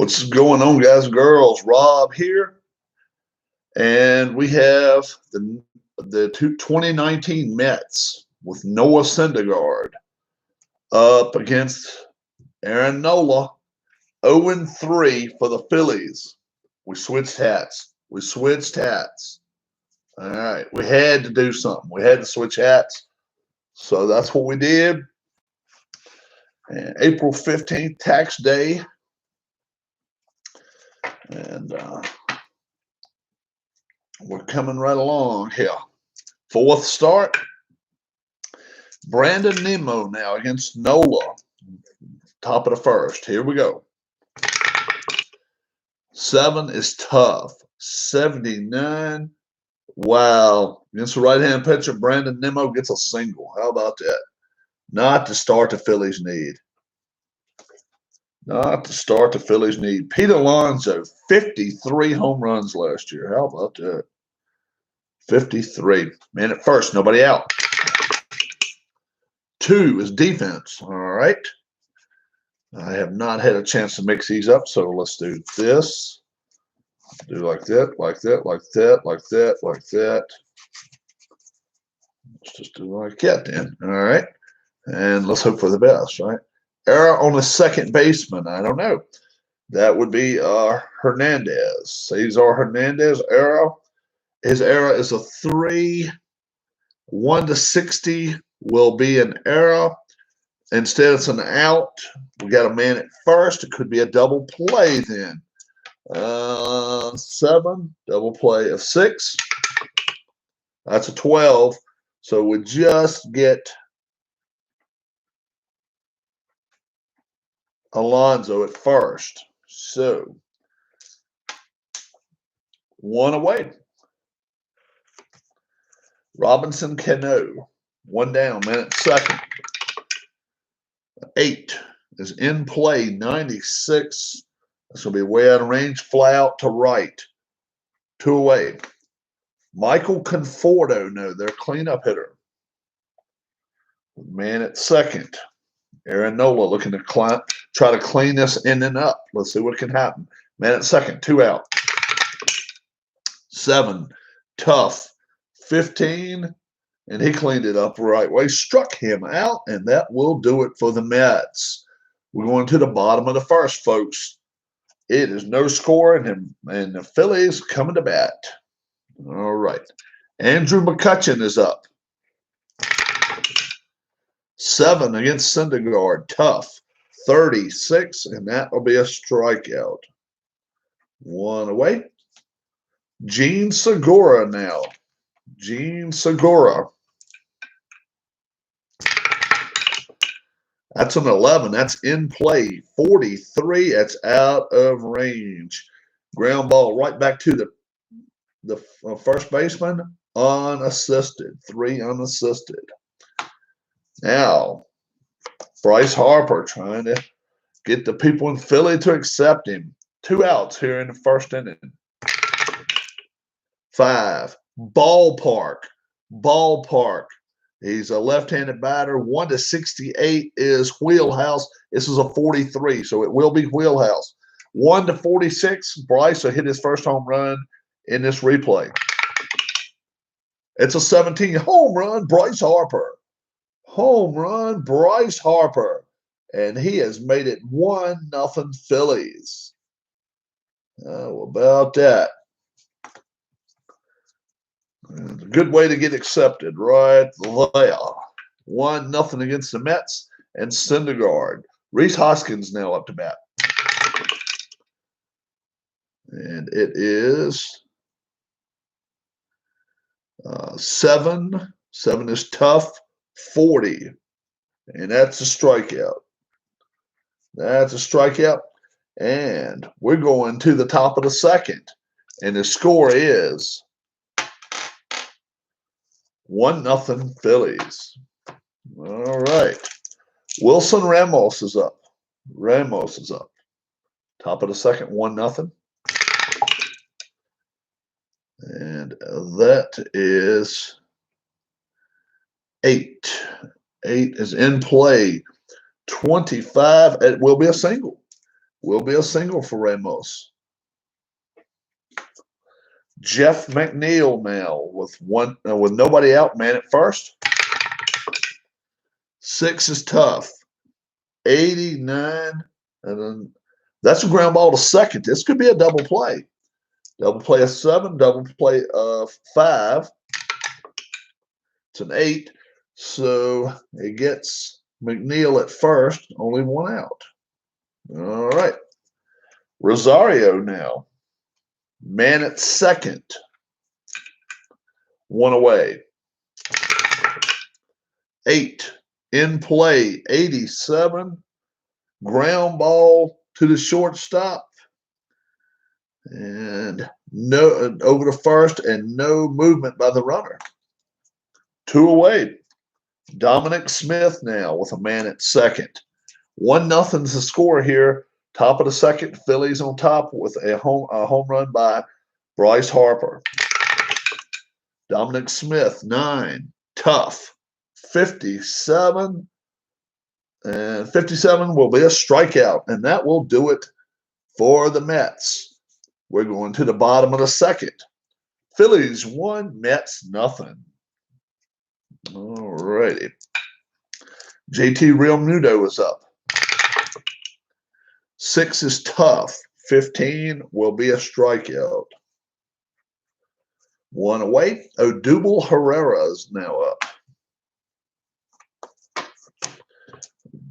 What's going on, guys and girls? Rob here, and we have the 2019 Mets with Noah Syndergaard up against Aaron Nola, 0-3 for the Phillies. We switched hats. All right, we had to do something. We had to switch hats, so that's what we did. And April 15th, tax day. And we're coming right along here. Fourth start. Brandon Nimmo now against Nola. Top of the first. Here we go. 7 is tough. 79. Wow. Against the right-hand pitcher, Brandon Nimmo gets a single. How about that? Not to start the Phillies need. Not to start the Phillies need. Pete Alonso, 53 home runs last year. How about that? 53. Man at first, nobody out. 2 is defense. All right. I have not had a chance to mix these up, so let's do this. Do like that, like that, like that, like that, like that. Let's just do like that then. All right. And let's hope for the best, right? Error on the second baseman. I don't know. That would be Hernandez. Cesar Hernandez error. His error is a 3. 1 to 60 will be an error. Instead, it's an out. We got a man at first. It could be a double play then. 7. Double play of 6. That's a 12. So we just get Alonso at first. So 1 away. Robinson Cano, 1 down, man at second. 8 is in play, 96. This will be way out of range. Fly out to right. 2 away. Michael Conforto, no, their cleanup hitter. Man at second. Aaron Nola looking to try to clean this in and up. Let's see what can happen. Man at second, 2 out. 7, tough. 15, and he cleaned it up the right way. Struck him out, and that will do it for the Mets. We're going to the bottom of the first, folks. It is no score, and the Phillies coming to bat. All right. Andrew McCutchen is up. 7 against Syndergaard. Tough. 36, and that will be a strikeout. 1 away. Gene Segura now. Gene Segura. That's an 11. That's in play. 43. That's out of range. Ground ball right back to the first baseman. Unassisted. 3 unassisted. Now, Bryce Harper trying to get the people in Philly to accept him. 2 outs here in the first inning. 5. Ballpark. He's a left-handed batter. 1 to 68 is wheelhouse. This is a 43, so it will be wheelhouse. 1 to 46, Bryce will hit his first home run in this replay. It's a 17 home run, Bryce Harper. Home run, Bryce Harper. And he has made it 1-0 Phillies. How about that? A good way to get accepted right there. 1-0 against the Mets and Syndergaard. Rhys Hoskins now up to bat. And it is 7. 7 is tough. 40. And that's a strikeout. That's a strikeout. And we're going to the top of the second. And the score is 1-0 Phillies. All right. Wilson Ramos is up. Top of the second, 1-0. And that is 8. 8 is in play. 25. It will be a single. will be a single for Ramos. Jeff McNeil now with nobody out, man at first. 6 is tough. 89, and then that's a ground ball to second. This could be a double play. Double play of 7, double play of 5. It's an 8, so it gets McNeil at first, only 1 out. All right. Rosario now. Man at second. 1 away. 8 in play. 87. Ground ball to the shortstop. And no over to first and no movement by the runner. 2 away. Dominic Smith now with a man at second. 1-0 is the score here. Top of the second, Phillies on top with a home run by Bryce Harper. Dominic Smith, 9, tough, 57. And 57 will be a strikeout, and that will do it for the Mets. We're going to the bottom of the second. Phillies 1, Mets nothing. All righty. JT Realmuto is up. 6 is tough. 15 will be a strikeout. 1 away. Odubel Herrera is now up.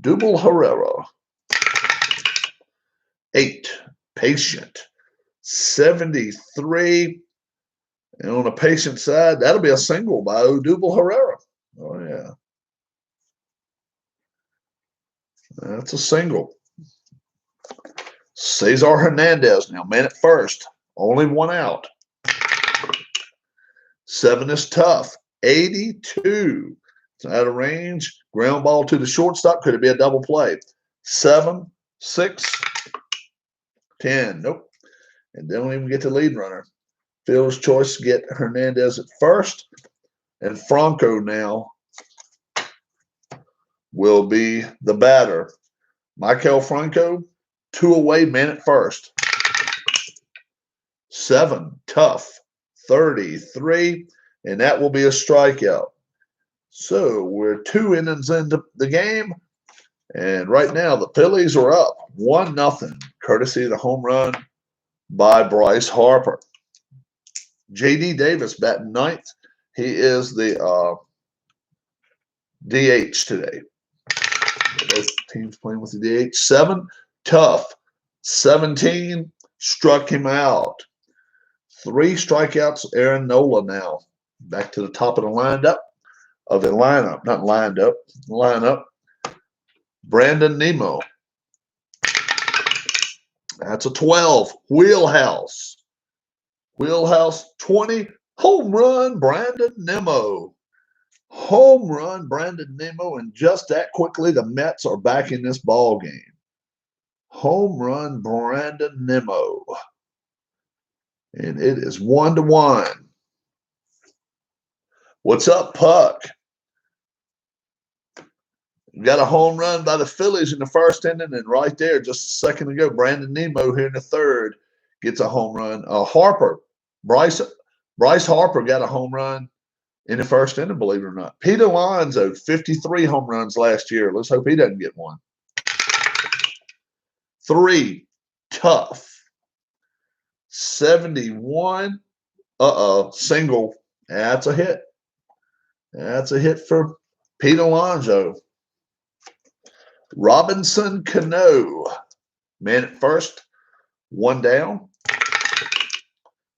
Odubel Herrera. 8, patient. 73. And on the patient side, that'll be a single by Odubel Herrera. Oh, yeah. That's a single. Cesar Hernandez now, man at first. Only 1 out. 7 is tough. 82. It's out of range. Ground ball to the shortstop. Could it be a double play? 7, 6, 10. Nope. And they don't even get the lead runner. Fielder's choice to get Hernandez at first. And Franco now will be the batter. Michael Franco, 2 away, man at first. 7, tough, 33, and that will be a strikeout. So we're 2 innings into the game, and right now the Phillies are up 1-0, courtesy of the home run by Bryce Harper. J.D. Davis batting 9th. He is the DH today. Both teams playing with the DH. 7, tough. 17, struck him out. 3 strikeouts. Aaron Nola now back to the top of the lineup. Lineup. Brandon Nimmo. That's a 12. Wheelhouse 20. Home run, Brandon Nimmo. Home run, Brandon Nimmo, and just that quickly, the Mets are back in this ball game. Home run, Brandon Nimmo, and it is 1-1. What's up, Puck? We got a home run by the Phillies in the first inning, and right there, just a second ago, Brandon Nimmo here in the third gets a home run. Bryce Harper got a home run in the first inning, believe it or not. Pete Alonso, 53 home runs last year. Let's hope he doesn't get one. 3, tough. 71. Single. That's a hit. That's a hit for Pete Alonso. Robinson Cano, man at first, 1 down.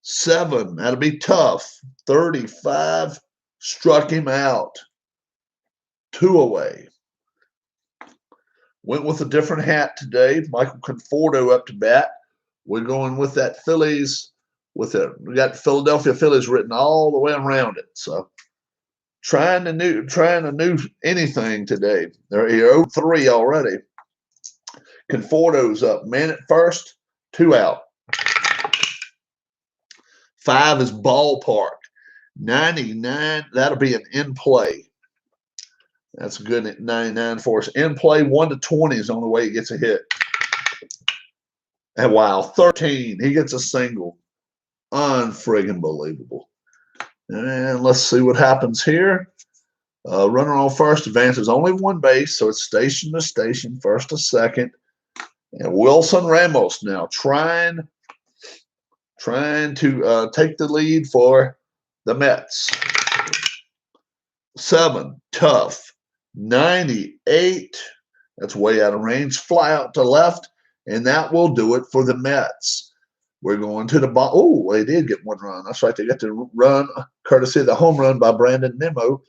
7, that'll be tough. 35, struck him out. 2 away. Went with a different hat today. Michael Conforto up to bat. We're going with that Phillies. We got Philadelphia Phillies written all the way around it. So trying to new anything today. They're here 0-3 already. Conforto's up. Man at first, 2 out. 5 is ballpark. 99, that'll be an in play. That's good at 99 for us. In play, 1-20 is on the way he gets a hit. And wow, 13. He gets a single. Unfriggin' believable. And let's see what happens here. Runner on first advances only one base, so it's station to station, first to second. And Wilson Ramos now trying to take the lead for the Mets. 7, tough. 98. That's way out of range. Fly out to left, and that will do it for the Mets. We're going to the bottom. Oh, they did get one run. That's right. They got the run, courtesy of the home run by Brandon Nimmo.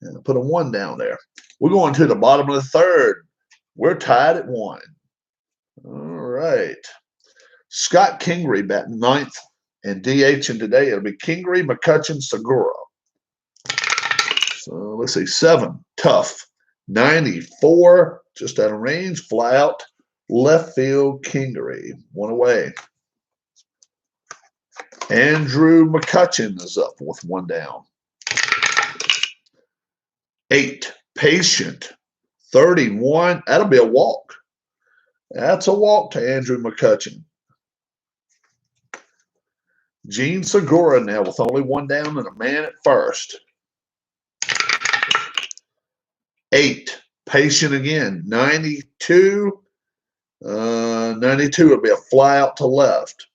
And put a 1 down there. We're going to the bottom of the third. We're tied at 1. All right. Scott Kingery batting 9th and DHing today. It'll be Kingery, McCutchen, Segura. So let's see. 7, tough. 94, just out of range. Fly out, left field, Kingery. 1 away. Andrew McCutchen is up with 1 down. 8, patient. 31, that'll be a walk. That's a walk to Andrew McCutchen. Gene Segura now with only 1 down and a man at first. 8, patient again. 92. 92 will be a fly out to left.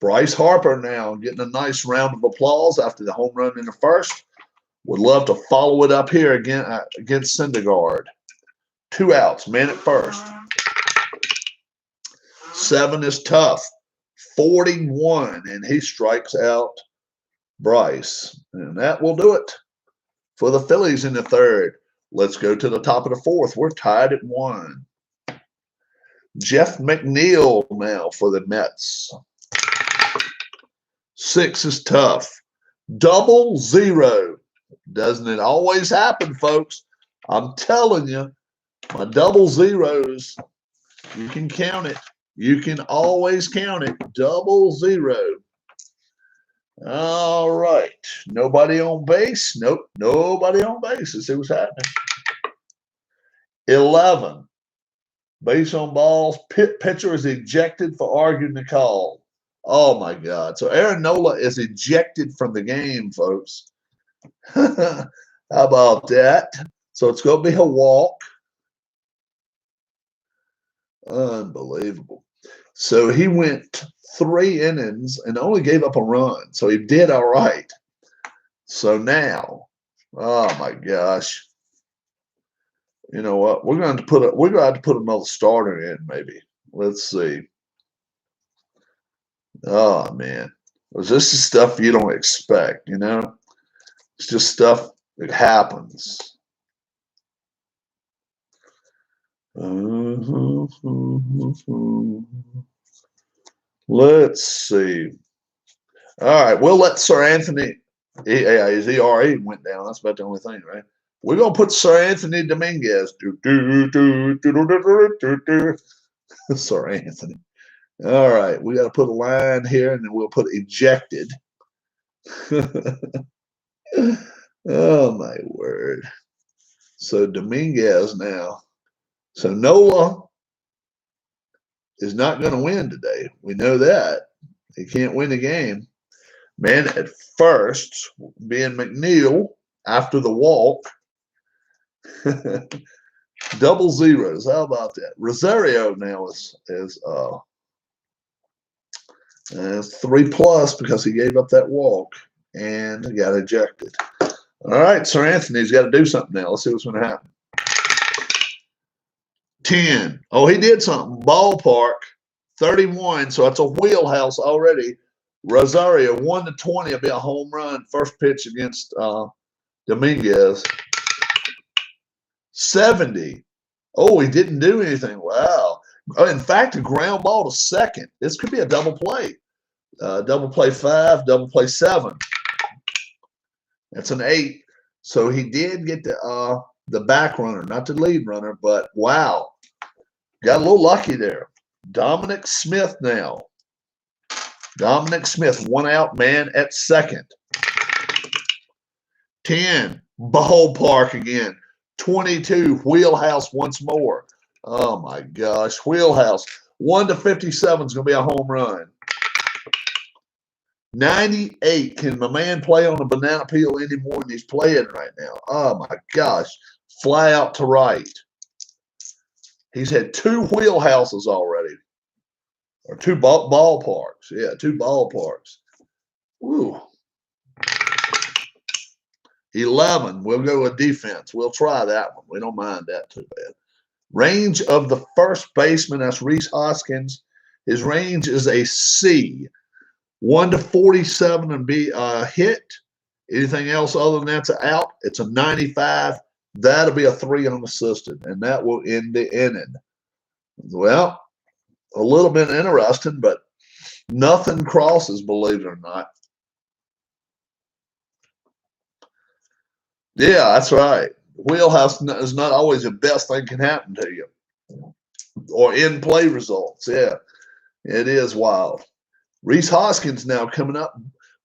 Bryce Harper now getting a nice round of applause after the home run in the first. Would love to follow it up here again against Syndergaard. 2 outs, man at first. 7 is tough. 41, and he strikes out Bryce. And that will do it for the Phillies in the third. Let's go to the top of the fourth. We're tied at 1. Jeff McNeil now for the Mets. 6 is tough. 00. Doesn't it always happen, folks? I'm telling you, my 00s, you can count it. You can always count it. 00. All right. Nobody on base? Nope. Nobody on base. Let's see what's happening. 11. Base on balls. Pitcher is ejected for arguing the call. Oh, my God. So Aaron Nola is ejected from the game, folks. How about that? So it's going to be a walk. Unbelievable. So he went 3 innings and only gave up a run. So he did all right. So now, oh my gosh. You know what? We're going to have to put another starter in, maybe. Let's see. Oh man. This is stuff you don't expect, you know? It's just stuff that happens. Let's see. All right, we'll let Sir Anthony. His ERA went down. That's about the only thing, right? We're gonna put Sir Anthony Dominguez. Sir Anthony. All right, we got to put a line here, and then we'll put ejected. Oh my word! So Dominguez now. So Nola is not going to win today. We know that. He can't win the game. Man at first, being McNeil after the walk. 00. How about that? Rosario now is 3+ because he gave up that walk and got ejected. All right, Sir Anthony's got to do something now. Let's see what's going to happen. 10. Oh, he did something. Ballpark. 31. So it's a wheelhouse already. Rosario 1-20 will be a home run. First pitch against Dominguez. 70. Oh, he didn't do anything. Wow. In fact, a ground ball to second. This could be a double play. Double play 5, double play 7. That's an 8. So he did get the back runner, not the lead runner, but wow. Got a little lucky there. Dominic Smith now. Dominic Smith, 1 out, man at second. 10, ballpark again. 22, wheelhouse once more. Oh, my gosh, wheelhouse. 1 to 57 is going to be a home run. 98. Can my man play on a banana peel anymore than he's playing right now? Oh, my gosh. Fly out to right. He's had 2 wheelhouses already. Or 2 ballparks. Yeah, 2 ballparks. Woo. 11. We'll go with defense. We'll try that one. We don't mind that too bad. Range of the first baseman, that's Rhys Hoskins. His range is a C. 1 to 47 and be a hit. Anything else other than that's an out, it's a 95. That'll be a 3 unassisted, and that will end the inning. Well, a little bit interesting, but nothing crosses, believe it or not. Yeah, that's right. Wheelhouse is not always the best thing can happen to you. Or in play results. Yeah, it is wild. Rhys Hoskins now coming up.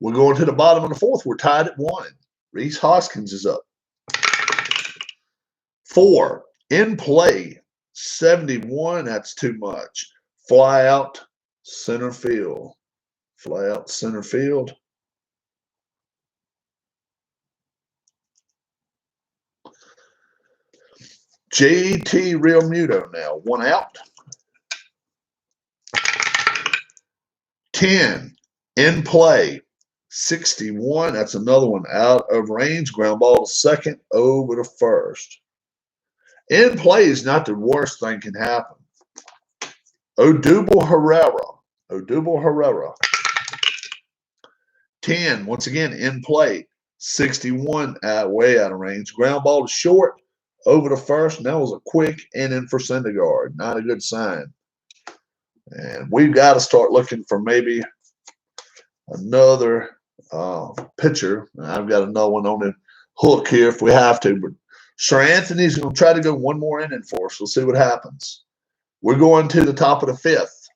We're going to the bottom of the 4th. We're tied at 1. Rhys Hoskins is up. 4. In play. 71. That's too much. Fly out center field. Fly out center field. JT Realmuto now. 1 out. 10. In play. 61. That's another one out of range. Ground ball to second, over to first. In play is not the worst thing can happen. Odubel Herrera. 10. Once again, in play. 61. Way out of range. Ground ball to short, over to first. And that was a quick inning for Syndergaard. Not a good sign. And we've got to start looking for maybe another pitcher. I've got another one on the hook here if we have to. But Sir Anthony's going to try to go one more inning for us. We'll see what happens. We're going to the top of the 5th.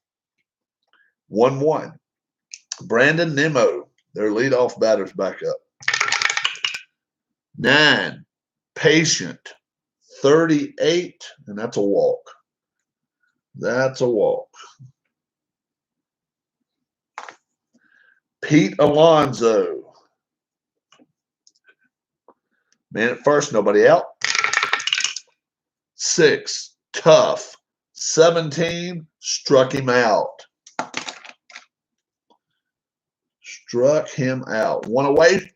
1-1. Brandon Nimmo, their leadoff batter's back up. 9. Patient. 38, and that's a walk. That's a walk. Pete Alonso. Man at first, nobody out. 6. Tough. 17. Struck him out. Struck him out. 1 away.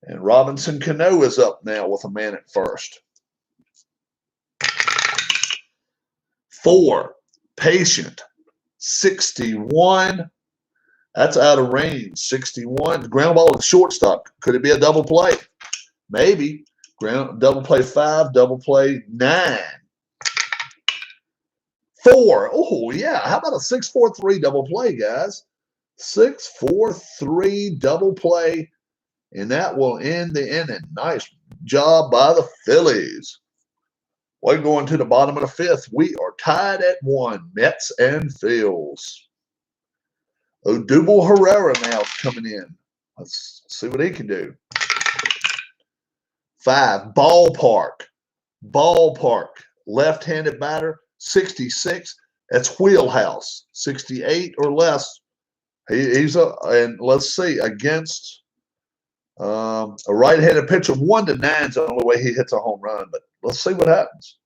And Robinson Cano is up now with a man at first. 4. Patient. 61. That's out of range. 61. Ground ball to shortstop. Could it be a double play? Maybe. Double play 5. Double play 9. 4. Oh, yeah. How about a 6-4-3 double play, guys? 6-4-3 double play. And that will end the inning. Nice job by the Phillies. We're going to the bottom of the 5th. We are tied at 1. Mets and Phils. Odubel Herrera now is coming in. Let's see what he can do. 5. Ballpark. Left-handed batter. 66. That's wheelhouse. 68 or less. He's and let's see, against a right-handed pitcher. 1 to 9 is the only way he hits a home run. But let's see what happens.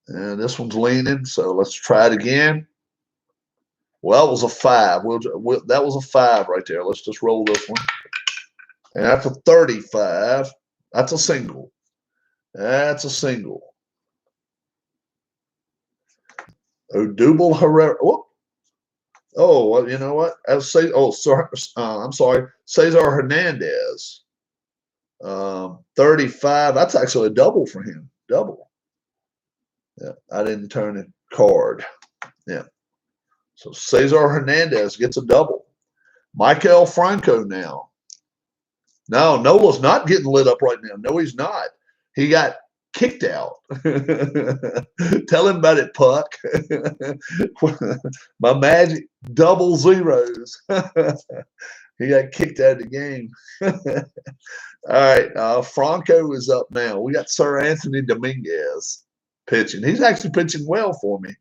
And this one's leaning, so let's try it again. Well, it was a 5. That was a 5 right there. Let's just roll this one. And that's a 35. That's a single. That's a single. Odubel Herrera. Whoop. Oh, well, you know what? I'm sorry. Cesar Hernandez. 35. That's actually a double for him. Double. Yeah, I didn't turn it card. Yeah. So Cesar Hernandez gets a double. Michael Franco now. No, Nola's not getting lit up right now. No, he's not. He got kicked out. Tell him about it, Puck. My magic double zeros. He got kicked out of the game. All right, Franco is up now. We got Sir Anthony Dominguez. pitching. He's actually pitching well for me.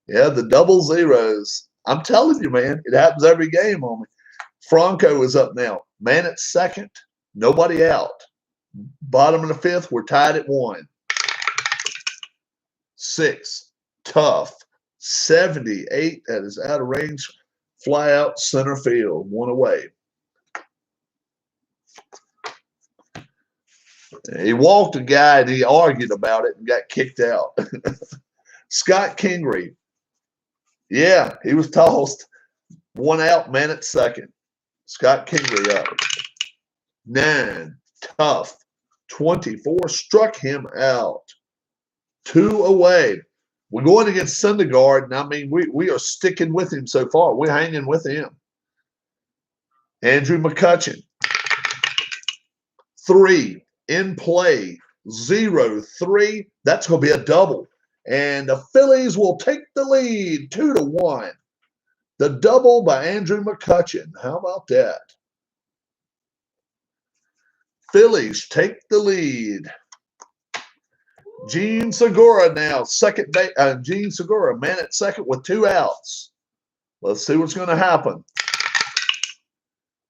Yeah, the double zeros. I'm telling you, man, it happens every game on me. Franco is up now. Man at second, nobody out. Bottom of the fifth, we're tied at 1. 6, tough. 78, that is out of range. Fly out center field, 1 away. He walked a guy and he argued about it and got kicked out. Scott Kingery. Yeah, he was tossed. 1 out, man at second. Scott Kingery up. 9, tough. 24, struck him out. 2 away. We're going against Syndergaard, and I mean, we are sticking with him so far. We're hanging with him. Andrew McCutchen. 3, in play. 0-3. That's going to be a double. And the Phillies will take the lead 2-1. The double by Andrew McCutchen. How about that? Phillies take the lead. Gene Segura now, second base. Gene Segura, man at second with 2 outs. Let's see what's going to happen.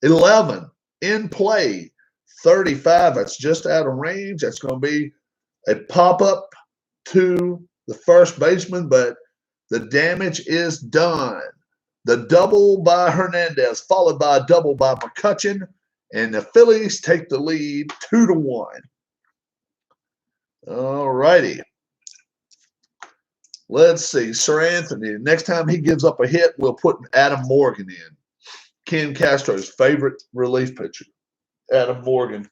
11, in play. 35, that's just out of range. That's going to be a pop-up to the first baseman, but the damage is done. The double by Hernandez, followed by a double by McCutchen, and the Phillies take the lead 2-1. All righty. Let's see. Sir Anthony, next time he gives up a hit, we'll put Adam Morgan in. Ken Castro's favorite relief pitcher, Adam Morgan.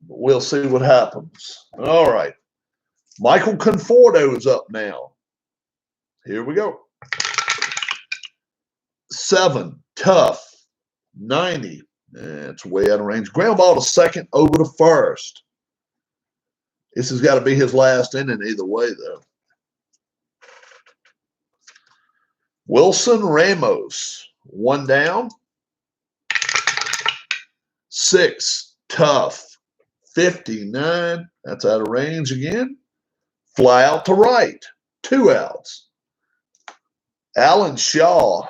We'll see what happens. All right. Michael Conforto is up now. Here we go. 7, tough. 90. It's way out of range. Ground ball to second, over to first. This has got to be his last inning either way, though. Wilson Ramos, 1 down. 6, tough. 59. That's out of range again. Fly out to right. 2 outs. Alan Shaw.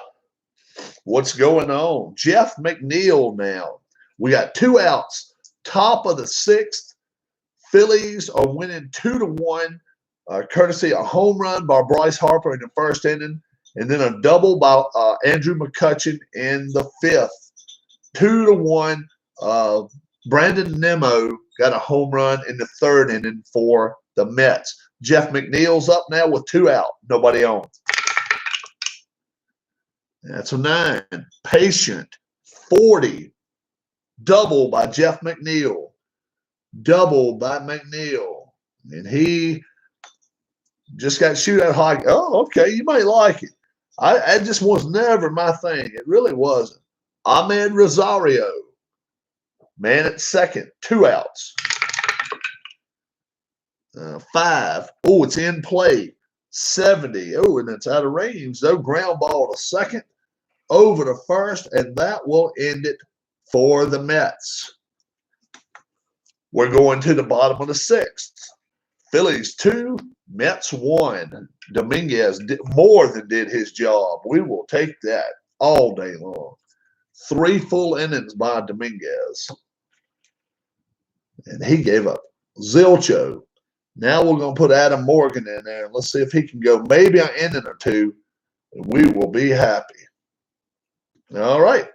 What's going on? Jeff McNeil now. We got 2 outs. Top of the 6th. Phillies are winning 2-1, courtesy of a home run by Bryce Harper in the first inning, and then a double by Andrew McCutchen in the 5th. 2-1. Brandon Nimmo got a home run in the 3rd inning for the Mets. Jeff McNeil's up now with 2 out. Nobody on. That's a 9. Patient. 40. Double by Jeff McNeil. Double by McNeil. And he just got shootout high. Oh, okay. You may like it. I just was never my thing. It really wasn't. Ahmed Rosario. Man at second. 2 outs. 5. Oh, it's in play. 70. Oh, and it's out of range. Though, ground ball to second, over to first, and that will end it for the Mets. We're going to the bottom of the 6th. Phillies 2, Mets 1. Dominguez more than did his job. We will take that all day long. 3 full innings by Dominguez. And he gave up zilcho. Now we're going to put Adam Morgan in there, and let's see if he can go maybe an inning or 2, and we will be happy. All right.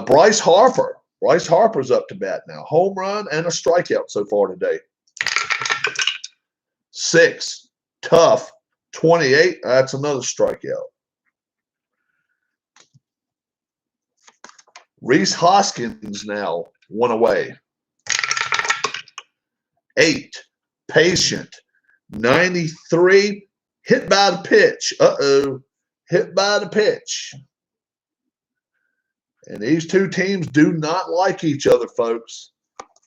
Bryce Harper. Bryce Harper's up to bat now. Home run and a strikeout so far today. 6, tough. 28, that's another strikeout. Reese Hoskins now 1 away. 8, patient. 93, hit by the pitch. Uh-oh, hit by the pitch. And these 2 teams do not like each other, folks.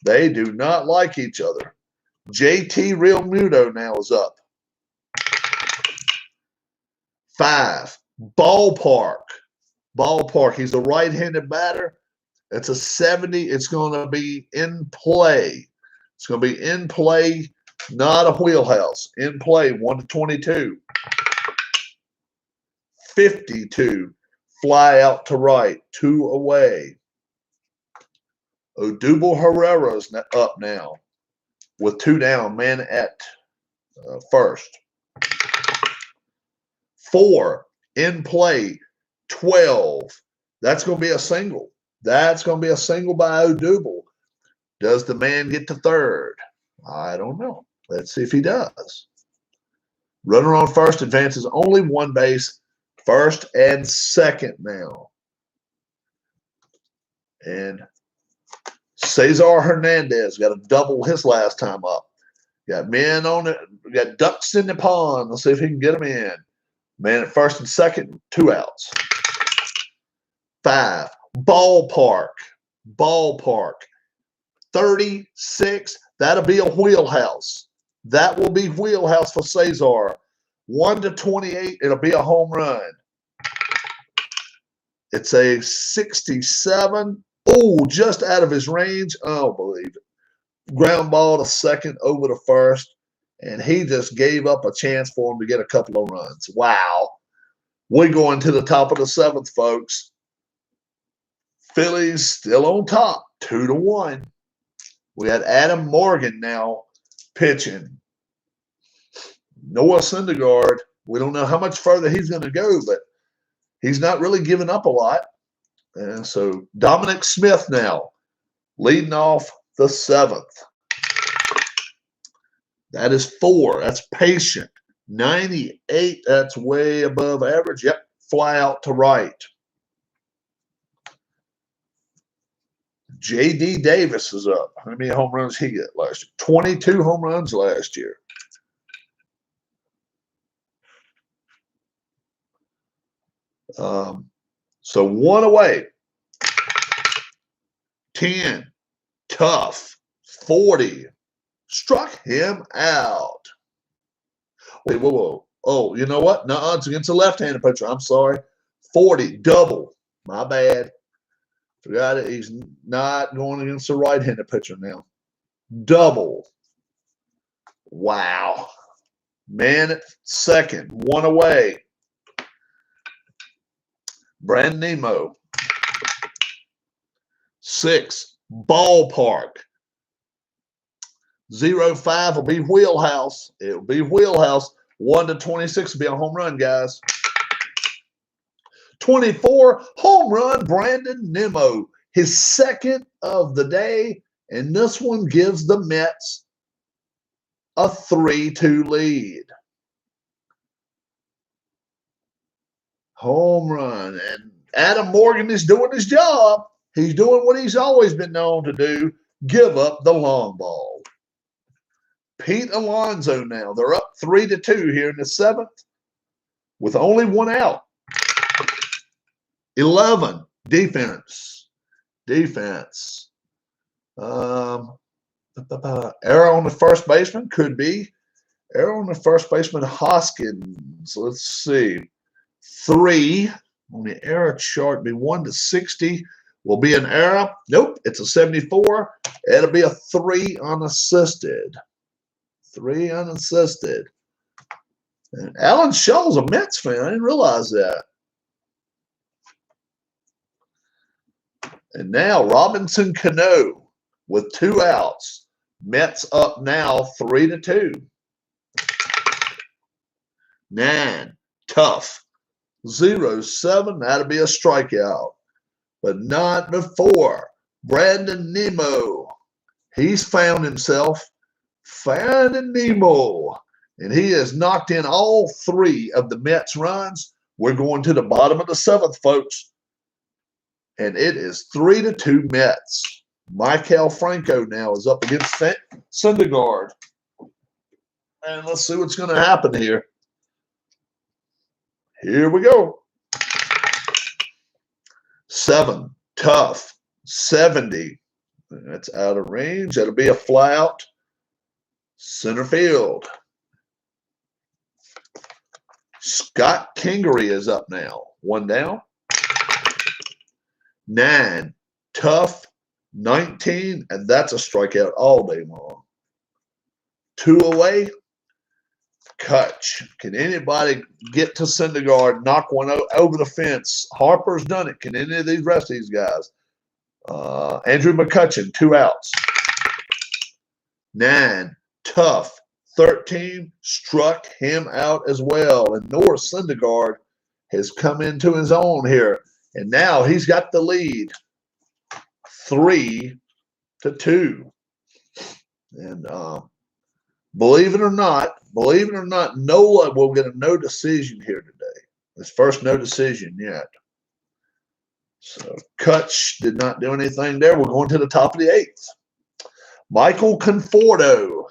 They do not like each other. JT Realmuto now is up. 5, ballpark. Ballpark. He's a right-handed batter. It's a 70. It's going to be in play. It's going to be in play, not a wheelhouse. In play, 1 to 22. 52. Fly out to right. 2 away. Odubel Herrera's up now with 2 down. Man at first. 4. In play, 12. That's going to be a single. That's going to be a single by Odubel. Does the man get to third? I don't know. Let's see if he does. Runner on first advances only 1 base. First and second now. And Cesar Hernandez got a double his last time up. Got men on it. We got ducks in the pond. Let's see if he can get them in. Man at first and second, 2 outs. 5. Ballpark. 36. That'll be a wheelhouse. That will be wheelhouse for Cesar. 1 to 28. It'll be a home run. It's a 67. Oh, just out of his range. I don't believe it. Ground ball to second over to first. And he just gave up a chance for him to get a couple of runs. Wow. We're going to the top of the 7th, folks. Phillies still on top, 2 to 1. We had Adam Morgan now pitching. Noah Syndergaard, we don't know how much further he's going to go, but he's not really giving up a lot. And so Dominic Smith now leading off the 7th. That is 4. That's patient. 98. That's way above average. Yep. Fly out to right. J.D. Davis is up. How many home runs he got last year? 22 home runs last year. So 1 away. 10. Tough. 40. Struck him out. Wait, whoa. Oh, you know what? No, it's against the left-handed pitcher. I'm sorry. 40. Double. My bad. Forgot it. He's not going against the right-handed pitcher now. Double. Wow. Man at second. 1 away. Brandon Nimmo. 6. Ballpark. 0-5 will be wheelhouse. It will be wheelhouse. 1 to 26 will be a home run, guys. 24, home run, Brandon Nimmo. His second of the day, and this one gives the Mets a 3-2 lead. Home run. And Adam Morgan is doing his job. He's doing what he's always been known to do, give up the long ball. Pete Alonso now. They're up 3-2 here in the 7th with only 1 out. 11, defense. Error on the first baseman could be. Error on the first baseman, Hoskins. Let's see. 3 on the error chart, be 1 to 60. Will be an error. Nope, it's a 74. It'll be a 3 unassisted. 3 unassisted. And Alan Shaw's a Mets fan. I didn't realize that. And now Robinson Cano with 2 outs. Mets up now 3-2. 9, tough. 0-7, that'll be a strikeout. But not before. Brandon Nimmo. He's found himself. Finding Nemo. And he has knocked in all 3 of the Mets runs. We're going to the bottom of the 7th, folks. And it is 3-2 Mets. Michael Franco now is up against Syndergaard. And let's see what's going to happen here. Here we go. 7, tough. 70. That's out of range. That'll be a fly out. Center field. Scott Kingery is up now. 1 down. 9, tough. 19, and that's a strikeout all day long. 2 away. Kutch. Can anybody get to Syndergaard, knock one over the fence? Harper's done it. Can any of these rest of these guys? Andrew McCutchen, 2 outs. 9, tough. 13, struck him out as well. And Norris Syndergaard has come into his own here. And now he's got the lead. 3-2. And believe it or not, Nola will get a no decision here today. His first no decision yet. So Kutch did not do anything there. We're going to the top of the 8th. Michael Conforto.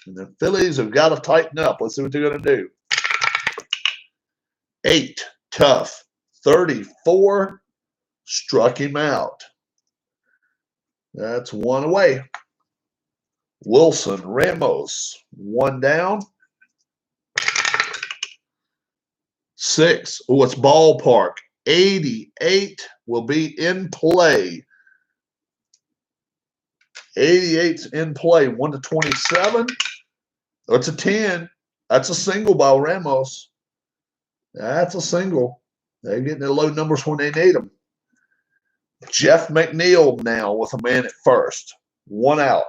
And the Phillies have got to tighten up. Let's see what they're going to do. 8, tough. 34, struck him out. That's 1 away. Wilson Ramos, 1 down. 6. Oh, it's ballpark. 88 will be in play. 88's in play. 1/27. That's a 10. That's a single by Ramos. That's a single. They're getting the low numbers when they need them. Jeff McNeil now with a man at first. 1 out.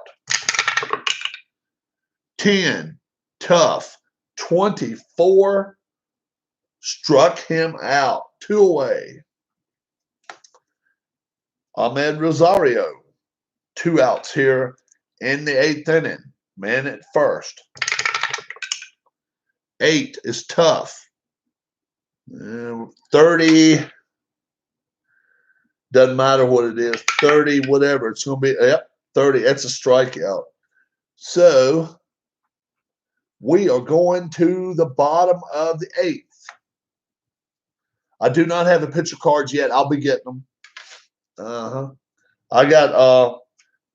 10, tough. 24, struck him out. 2 away. Ahmed Rosario, 2 outs here in the 8th inning. Man at first. 8 is tough. 30, doesn't matter what it is. 30, whatever. It's going to be, yep, 30. That's a strikeout. So we are going to the bottom of the 8th. I do not have the pitcher cards yet. I'll be getting them. I got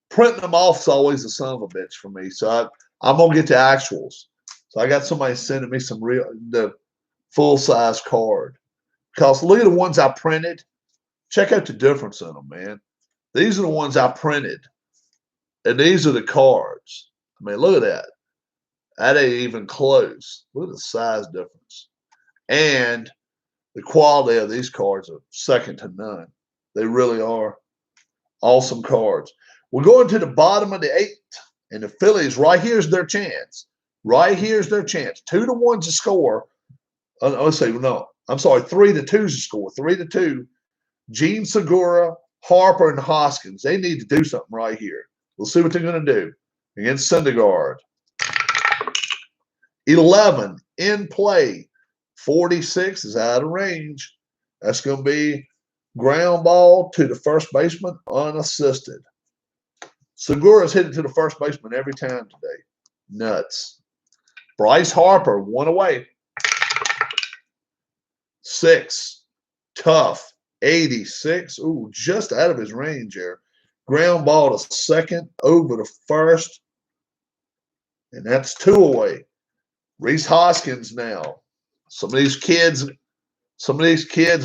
printing them off is always a son of a bitch for me. So I'm gonna get the actuals. So I got somebody sending me the full-size card. Because look at the ones I printed. Check out the difference in them, man. These are the ones I printed. And these are the cards. I mean, look at that. That ain't even close. Look at the size difference. And the quality of these cards are second to none. They really are. Awesome cards. We're going to the bottom of the 8th. And the Phillies, right here's their chance. Right here's their chance. 2-1 to score. Let's say, no. I'm sorry, 3-2 to score. 3-2. Gene Segura, Harper, and Hoskins. They need to do something right here. We'll see what they're going to do against Syndergaard. 11 in play. 46 is out of range. That's going to be ground ball to the first baseman unassisted. Segura's hit it to the first baseman every time today. Nuts. Bryce Harper, 1 away. 6, tough. 86. Ooh, just out of his range there. Ground ball to second, over to first. And that's 2 away. Reese Hoskins now. Some of these kids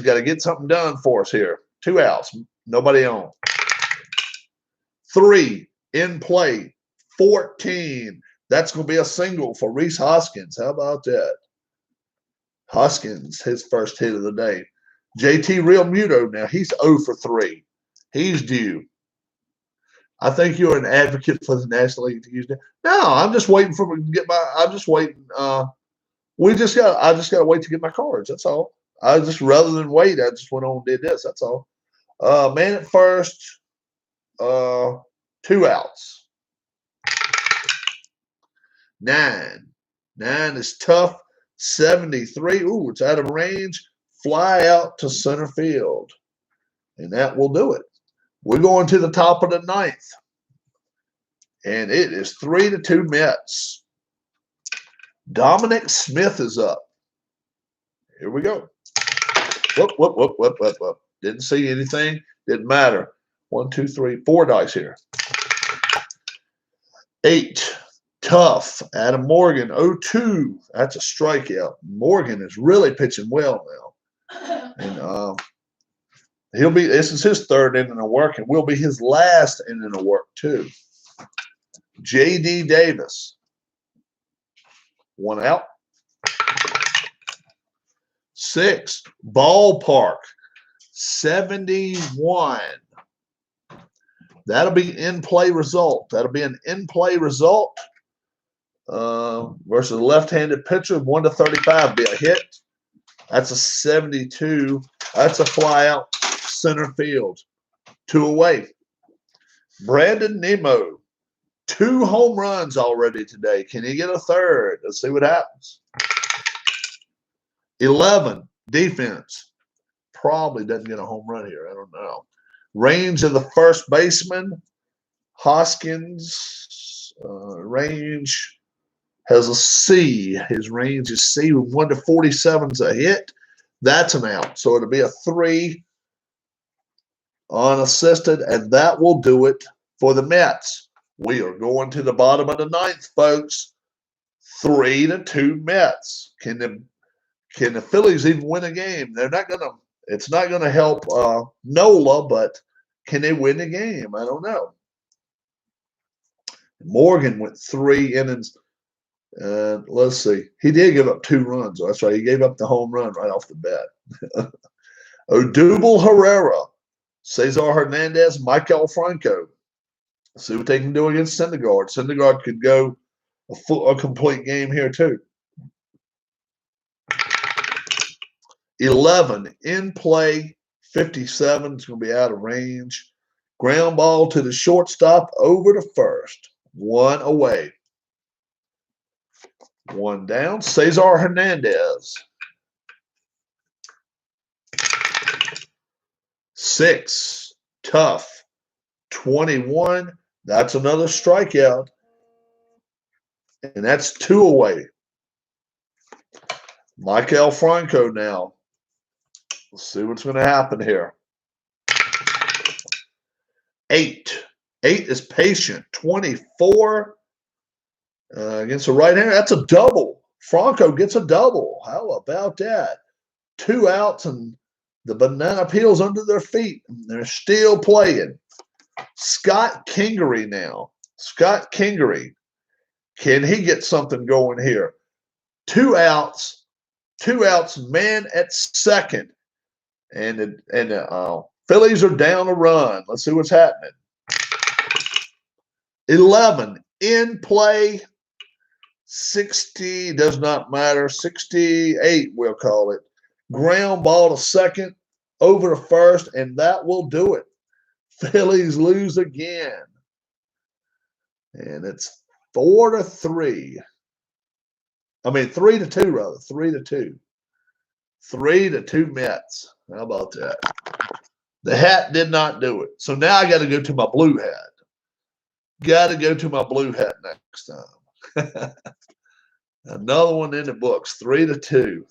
got to get something done for us here. 2 outs. Nobody on. 3 in play. 14. That's going to be a single for Reese Hoskins. How about that? Hoskins, his first hit of the day. JT Realmuto now. He's 0 for 3. He's due. I think you're an advocate for the National League to use it. No, I'm just waiting for to get my. I'm just waiting. I just got to wait to get my cards. That's all. I just rather than wait, I just went on and did this. That's all. Man at first. 2 outs. 9. 9 is tough. 73. Ooh, it's out of range. Fly out to center field. And that will do it. We're going to the top of the 9th. And it is 3-2 Mets. Dominic Smith is up. Here we go. Whoop. Didn't see anything. Didn't matter. 1, 2, 3, 4 dice here. 8. Tough. Adam Morgan, 0-2. That's a strikeout. Morgan is really pitching well now. And this is his 3rd inning of work, and will be his last inning of work too. J.D. Davis, 1 out. 6, ballpark, 71. That'll be in-play result. That'll be an in-play result versus a left-handed pitcher. 1 to 35 be a hit. That's a 72. That's a fly out center field. 2 away. Brandon Nimmo, 2 home runs already today. Can he get a third? Let's see what happens. 11, defense. Probably doesn't get a home run here. I don't know. Range of the first baseman, Hoskins. Range has a C. His range is C. 1 to 47 is a hit. That's an out. So it'll be a 3 unassisted, and that will do it for the Mets. We are going to the bottom of the 9th, folks. 3 to 2 Mets. Can the Phillies even win a game? They're not going to. It's not going to help Nola, but can they win the game? I don't know. Morgan went 3 innings. Let's see. He did give up 2 runs. That's right. He gave up the home run right off the bat. Odubel Herrera, Cesar Hernandez, Michael Franco. Let's see what they can do against Syndergaard. Syndergaard could go a complete game here too. 11 in play, 57 is going to be out of range. Ground ball to the shortstop over to first. 1 away. 1 down. Cesar Hernandez. 6, tough. 21. That's another strikeout. And that's 2 away. Michael Franco now. Let's see what's going to happen here. 8. 8 is patient. 24 against the right hander. That's a double. Franco gets a double. How about that? 2 outs and the banana peels under their feet. They're still playing. Scott Kingery now. Scott Kingery. Can he get something going here? 2 outs. 2 outs, man at second. And the Phillies are down a run. Let's see what's happening. 11 in play. 60 does not matter. 68 we'll call it. Ground ball to second, over to first, and that will do it. Phillies lose again. And it's 4 to 3. I mean 3 to 2 rather. 3 to 2. 3 to 2 Mets. How about that? The hat did not do it. So now I got to go to my blue hat. Got to go to my blue hat next time. Another one in the books. 3 to 2.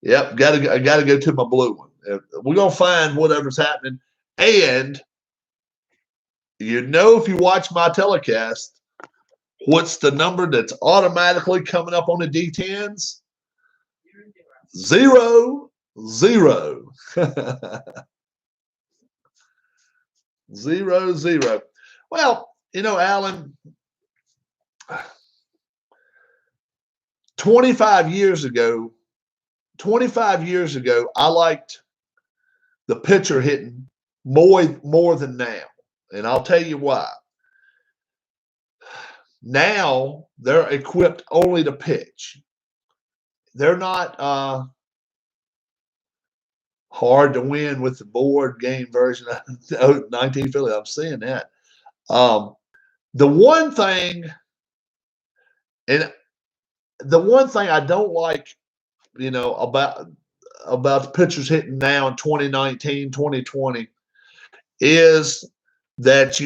Yep. I got to go to my blue one. We're gonna find whatever's happening. And if you watch my telecast, what's the number that's automatically coming up on the D10s? 0, 0. 0, 0. Well, Alan, 25 years ago, I liked the pitcher hitting more than now. And I'll tell you why. Now they're equipped only to pitch. They're not hard to win with the board game version of 19 Philly. I'm saying that. The one thing I don't like, about the pitchers hitting now in 2019, 2020 is that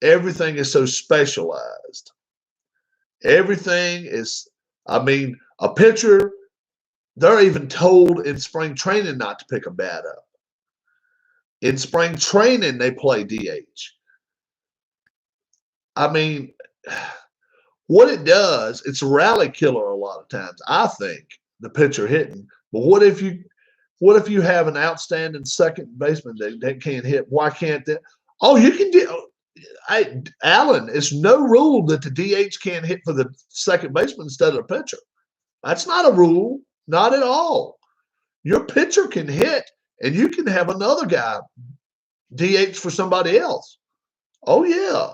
everything is so specialized. Everything is, a pitcher, they're even told in spring training not to pick a bat up. In spring training, they play DH. What it does, it's a rally killer a lot of times, I think, the pitcher hitting. But what if you have an outstanding second baseman that can't hit? Why can't that? Oh, you can do. Alan, it's no rule that the DH can't hit for the second baseman instead of the pitcher. That's not a rule, not at all. Your pitcher can hit, and you can have another guy DH for somebody else. Oh yeah.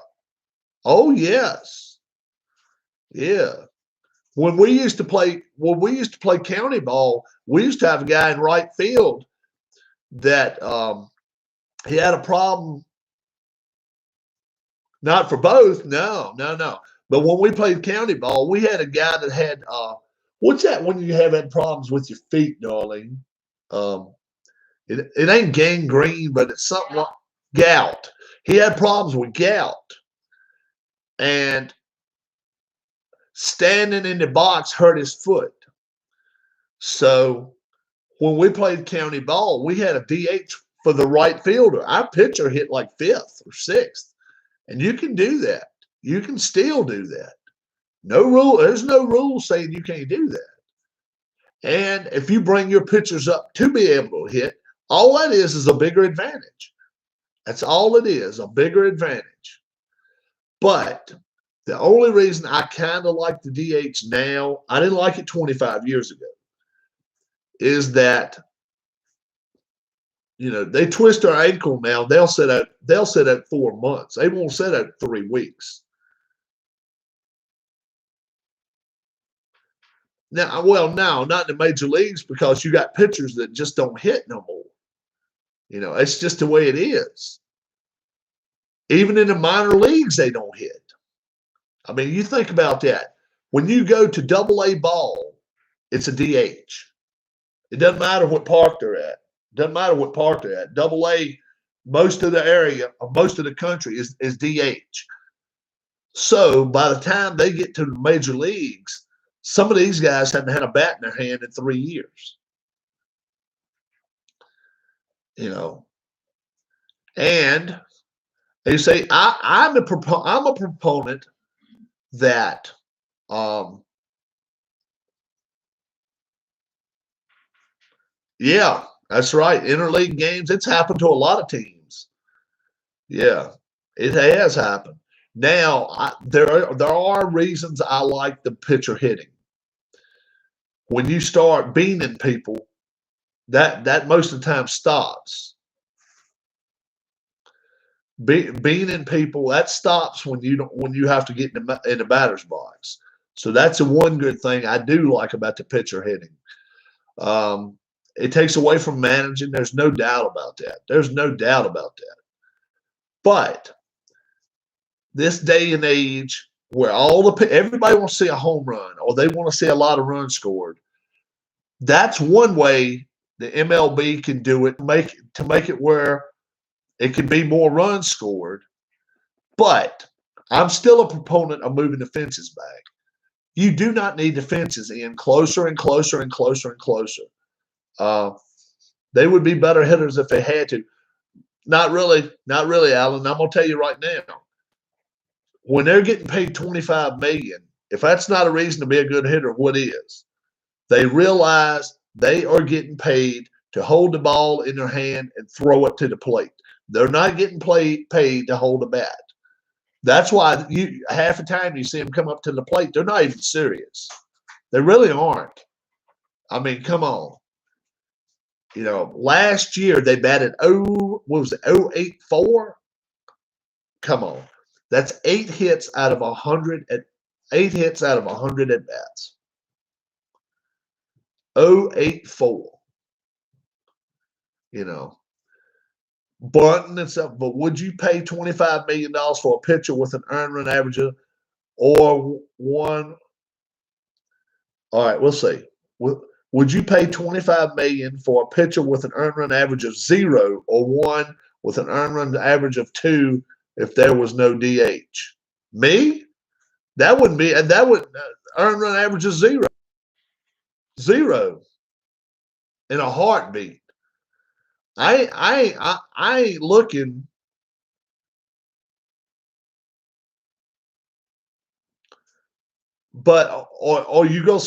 Oh yes. Yeah. When we used to play county ball, we used to have a guy in right field that he had a problem. Not for both, no. But when we played county ball, we had a guy that had what's that when you have had problems with your feet, darling? It ain't gangrene, but it's something like gout. He had problems with gout, and standing in the box hurt his foot. So when we played county ball, we had a DH for the right fielder. Our pitcher hit like fifth or sixth, and you can do that. You can still do that. No rule. There's no rule saying you can't do that. And if you bring your pitchers up to be able to hit, all that is a bigger advantage. That's all it is, a bigger advantage. But the only reason I kind of like the DH now, I didn't like it 25 years ago, is that they twist their ankle now. They'll sit out 4 months. They won't sit out 3 weeks. Now, not in the major leagues because you got pitchers that just don't hit no more. It's just the way it is. Even in the minor leagues, they don't hit. I mean, you think about that. When you go to Double-A ball, it's a DH. It doesn't matter what park they're at. Double-A, most of the area, most of the country is DH. So by the time they get to the major leagues, some of these guys haven't had a bat in their hand in 3 years. And they say I'm a proponent that yeah, that's right. Interleague games, it's happened to a lot of teams. Yeah, it has happened. Now, there are reasons I like the pitcher hitting. When you start beaning people, that most of the time stops. Beaning people, that stops when you have to get in the batter's box. So that's the one good thing I do like about the pitcher hitting. It takes away from managing. There's no doubt about that. But this day and age, where everybody wants to see a home run or they want to see a lot of runs scored, that's one way the MLB can do it, to make it where it can be more runs scored. But I'm still a proponent of moving the fences back. You do not need the fences in closer and closer and closer and closer. They would be better hitters if they had to. Not really, Alan. I'm gonna tell you right now. When they're getting paid $25 million, if that's not a reason to be a good hitter, what is? They realize they are getting paid to hold the ball in their hand and throw it to the plate. They're not getting paid to hold a bat. That's why half the time you see them come up to the plate, they're not even serious. They really aren't. I mean, come on. Last year they batted 0.84? Come on. That's 8 hits out of 100 at 100 at bats. 0.84. Bunting and stuff. But would you pay $25 million for a pitcher with an earned run average or one? All right, we'll see. Would you pay $25 million for a pitcher with an earned run average of 0 or one with an earned run average of 2 if there was no DH? Me? That would earned run average of 0. 0 in a heartbeat. I ain't looking. But or you go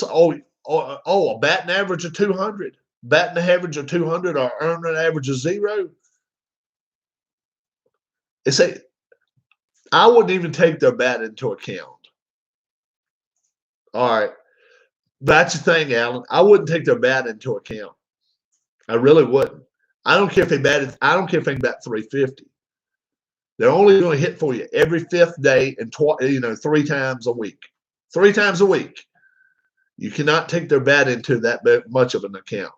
a batting average of 200, batting average of 200, or earned run average of 0. I wouldn't even take their bat into account. All right. That's the thing, Alan. I wouldn't take their bat into account. I really wouldn't. I don't care if they batted. I don't care if they bat 350. They're only going to hit for you every fifth day and 3 times a week. 3 times a week. You cannot take their bat into that much of an account.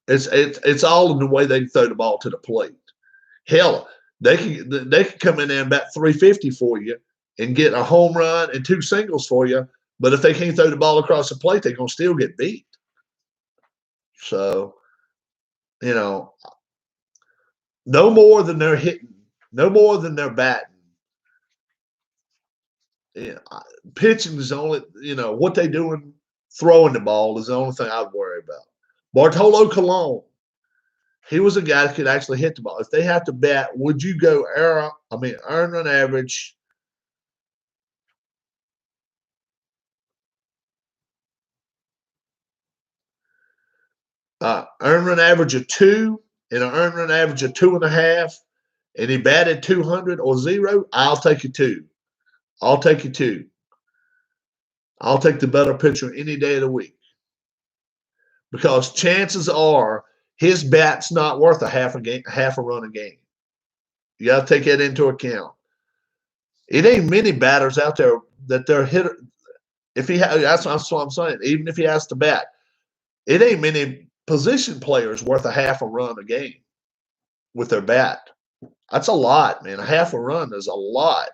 It's all in the way they throw the ball to the plate. Hell, they can come in there and bat 350 for you and get a home run and 2 singles for you. But if they can't throw the ball across the plate, they're going to still get beat. So, no more than they're hitting, no more than they're batting. Pitching is only, what they doing throwing the ball is the only thing I'd worry about. Bartolo Colon, he was a guy that could actually hit the ball. If they have to bat, would you go earn run average? Earn run average of 2 and an earn run average of 2.5, and he batted 200 or 0, I'll take you 2. I'll take you 2. I'll take the better pitcher any day of the week. Because chances are his bat's not worth half a run a game. You got to take that into account. It ain't many batters out there that they're hitter. That's what I'm saying. Even if he has to bat, it ain't many position players worth half a run a game with their bat. That's a lot, man. Half a run is a lot.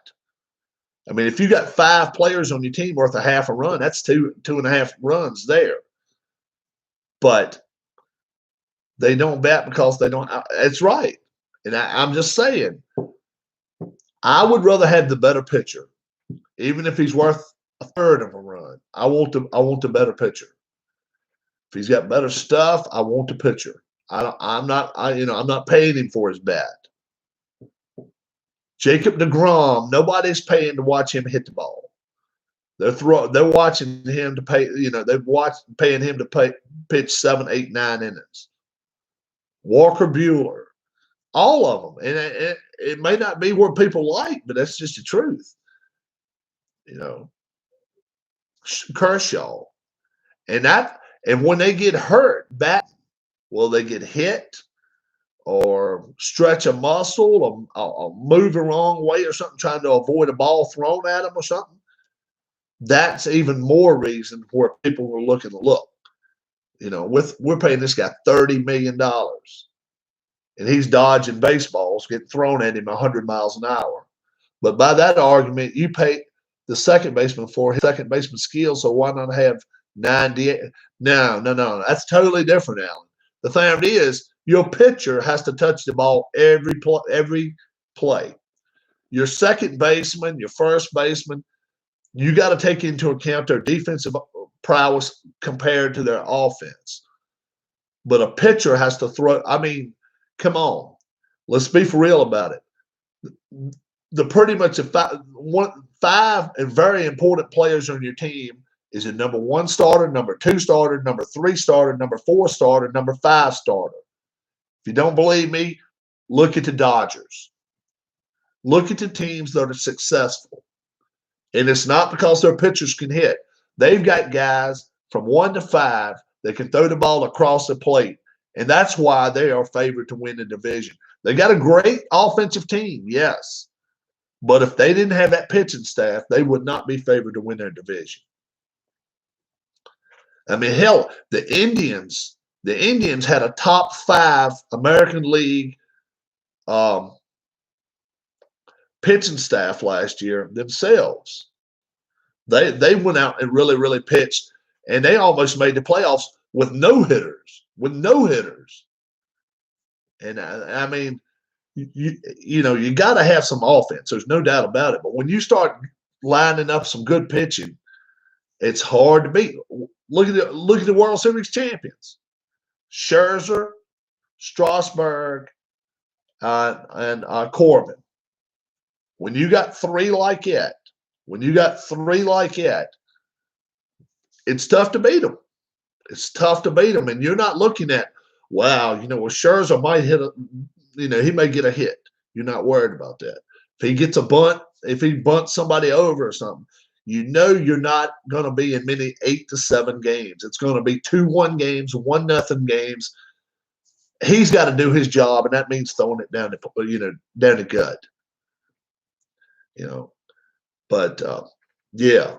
I mean, if you got 5 players on your team worth half a run, that's 2.5 runs there. But they don't bat because they don't. It's right. And I'm just saying, I would rather have the better pitcher, even if he's worth a third of a run. I want the better pitcher. If he's got better stuff, I want the pitcher. I'm not paying him for his bat. Jacob deGrom, nobody's paying to watch him hit the ball. They're watching him to pay. Paying him to pitch 7, 8, 9 innings. Walker Buehler, all of them, and it may not be what people like, but that's just the truth. Kershaw, and when they get hurt, will they get hit or stretch a muscle or move the wrong way or something, trying to avoid a ball thrown at them or something? That's even more reason where people were looking to look. We're paying this guy $30 million, and he's dodging baseballs getting thrown at him 100 miles an hour. But by that argument, you pay the second baseman for his second baseman skills, so why not have 98? No. That's totally different, Alan. The thing is, your pitcher has to touch the ball every play. Your second baseman, your first baseman, you got to take into account their defensive prowess compared to their offense. But a pitcher has to throw. I mean, come on. Let's be for real about it. The pretty much 5 and very important players on your team is a number 1 starter, number 2 starter, number 3 starter, number 4 starter, number 5 starter. If you don't believe me, look at the Dodgers. Look at the teams that are successful. And it's not because their pitchers can hit. They've got guys from 1 to 5 that can throw the ball across the plate. And that's why they are favored to win the division. They got a great offensive team, yes. But if they didn't have that pitching staff, they would not be favored to win their division. I mean, hell, the Indians had a top 5 American League pitching staff last year themselves. They went out and really, really pitched, and they almost made the playoffs with no hitters. And I mean, you got to have some offense. There's no doubt about it. But when you start lining up some good pitching, it's hard to beat. Look at the World Series champions: Scherzer, Strasburg, and Corbin. When you got 3 like that, it's tough to beat them. It's tough to beat them, and you're not looking at, wow, Scherzer might hit he may get a hit. You're not worried about that. If he gets a bunt, if he bunts somebody over or something, you know you're not going to be in many 8 to 7 games. It's going to be 2-1 games, 1-0 games. He's got to do his job, and that means throwing it down the gut. But yeah,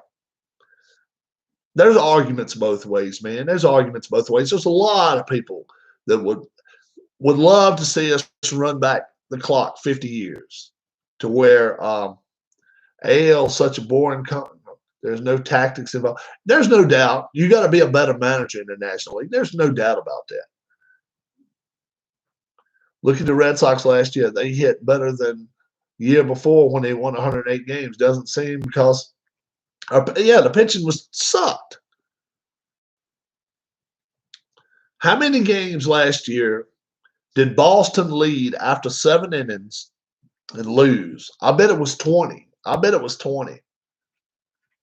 there's arguments both ways, man. There's arguments both ways. There's a lot of people that would love to see us run back the clock 50 years to where AL is such a boring company. There's no tactics involved. There's no doubt you got to be a better manager in the National League. There's no doubt about that. Look at the Red Sox last year. They hit better than the year before when they won 108 games. Doesn't seem because, the pitching was sucked. How many games last year did Boston lead after 7 innings and lose? I bet it was 20.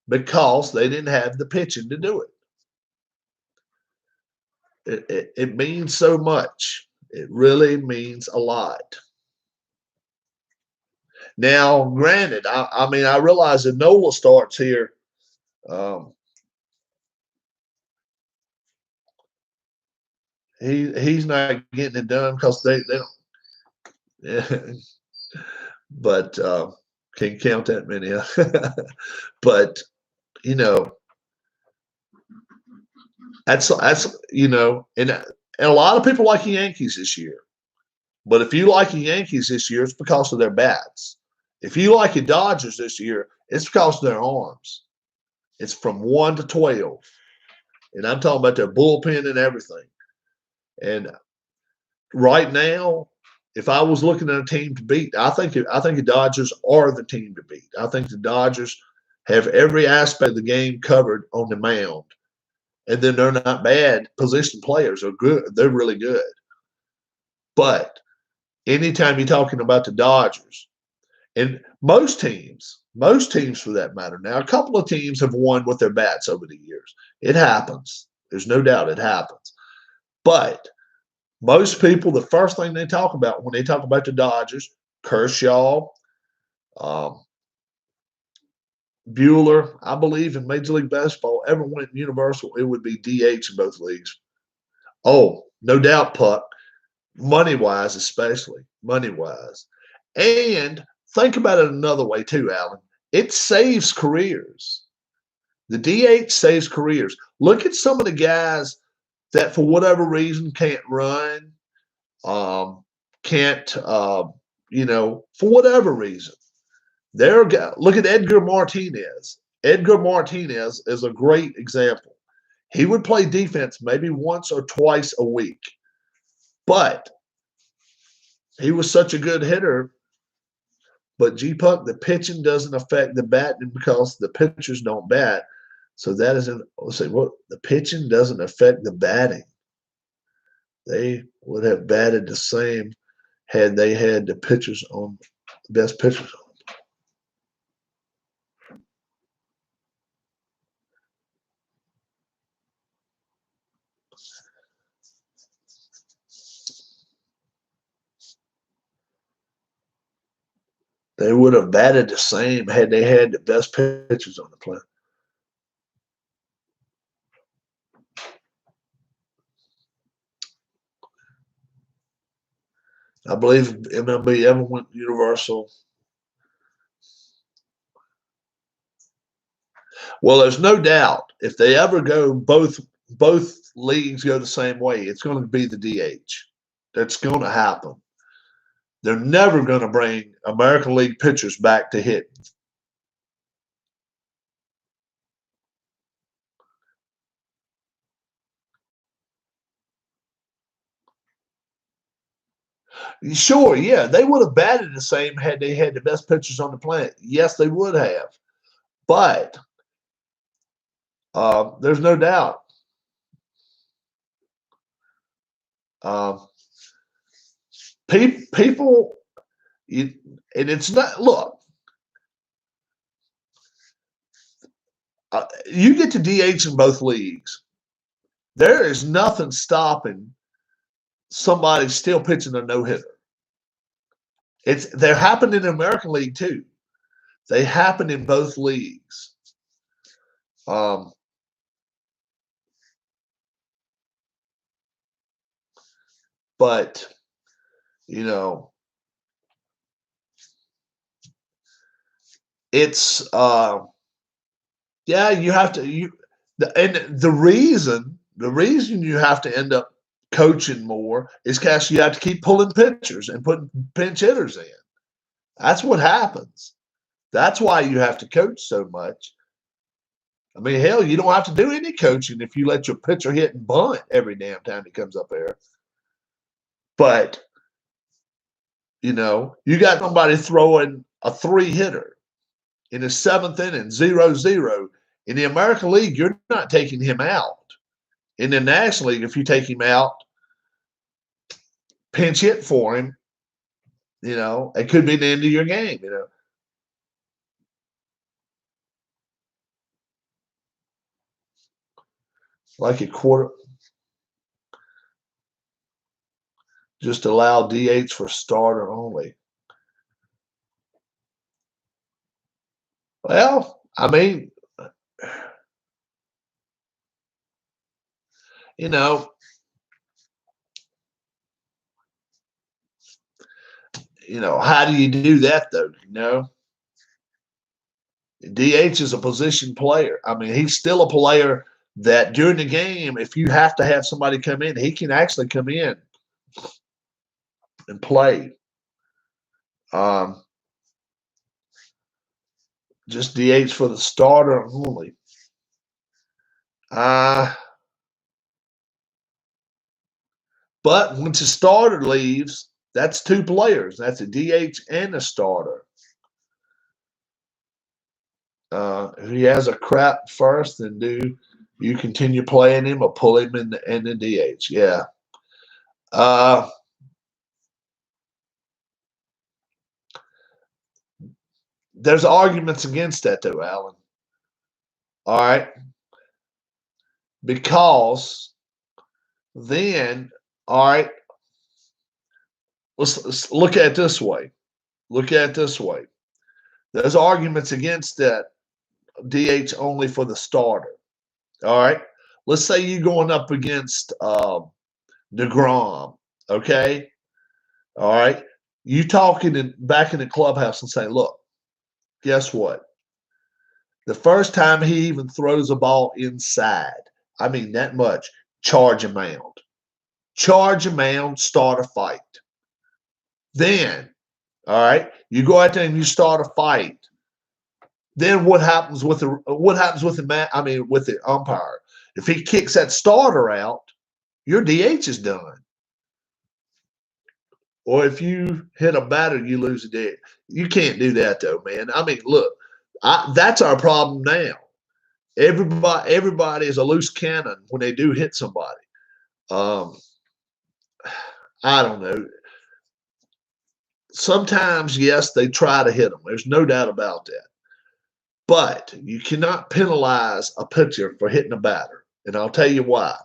Because they didn't have the pitching to do it. It means so much. It really means a lot. Now, granted, I realize that Nola starts here. He's not getting it done because they don't. Yeah. But can't count that many. But that's and a lot of people like the Yankees this year. But if you like the Yankees this year, it's because of their bats. If you like the Dodgers this year, it's because of their arms. It's from 1 to 12. And I'm talking about their bullpen and everything. And right now, if I was looking at a team to beat, I think the Dodgers are the team to beat. I think the Dodgers have every aspect of the game covered on the mound. And then they're not bad. Position players are good. They're really good. But anytime you're talking about the Dodgers, and most teams for that matter. Now, a couple of teams have won with their bats over the years. It happens. There's no doubt it happens. But most people, the first thing they talk about when they talk about the Dodgers, Kershaw, Bueller, I believe in Major League Baseball, ever went universal, it would be DH in both leagues. Oh, no doubt, Puck. Money-wise, especially. Money-wise. And think about it another way too, Alan. It saves careers. The DH saves careers. Look at some of the guys that for whatever reason can't run, for whatever reason. Look at Edgar Martinez. Edgar Martinez is a great example. He would play defense maybe once or twice a week. But he was such a good hitter. But G-Puck, the pitching doesn't affect the batting because the pitchers don't bat. So that isn't, the pitching doesn't affect the batting. They would have batted the same had they had the pitchers on, the best pitchers on. They would have batted the same had they had the best pitchers on the planet. I believe MLB ever went universal. Well, there's no doubt if they ever go both leagues go the same way, it's going to be the DH. That's going to happen. They're never going to bring American League pitchers back to hitting. Sure, yeah, they would have batted the same had they had the best pitchers on the planet. Yes, they would have. But there's no doubt. People, and it's not, look, you get to DH in both leagues. There is nothing stopping somebody still pitching a no-hitter. They're happening in the American League too. They happen in both leagues. But it's yeah, you have to and the reason you have to end up coaching more is because you have to keep pulling pitchers and putting pinch hitters in. That's what happens. That's why you have to coach so much. I mean, hell, you don't have to do any coaching if you let your pitcher hit and bunt every damn time he comes up there. But, you got somebody throwing a 3-hitter in the 7th inning, 0-0. In the American League, you're not taking him out. In the National League, if you take him out, pinch hit for him, it could be the end of your game, Like a quarter. Just allow DH for starter only. Well, I mean, how do you do that though? DH is a position player. I mean, he's still a player that during the game, if you have to have somebody come in, he can actually come in and play. Just DH for the starter only. But once a starter leaves, that's 2 players. That's a DH and a starter. If he has a crap first, then do you continue playing him or pull him in the DH? Yeah. There's arguments against that, though, Alan. All right. Because then, all right, let's look at it this way. There's arguments against that DH only for the starter. All right. Let's say you're going up against DeGrom. Okay. All right. You talking back in the clubhouse and say, look, guess what? The first time he even throws a ball inside, I mean that much, charge a mound. Charge a mound, start a fight. Then, all right, you go out there and you start a fight. Then what happens with the umpire? If he kicks that starter out, your DH is done. Or if you hit a batter, you lose a DH. You can't do that though, man. I mean, look, that's our problem now. Everybody is a loose cannon when they do hit somebody. I don't know. Sometimes, yes, they try to hit them. There's no doubt about that. But you cannot penalize a pitcher for hitting a batter. And I'll tell you why.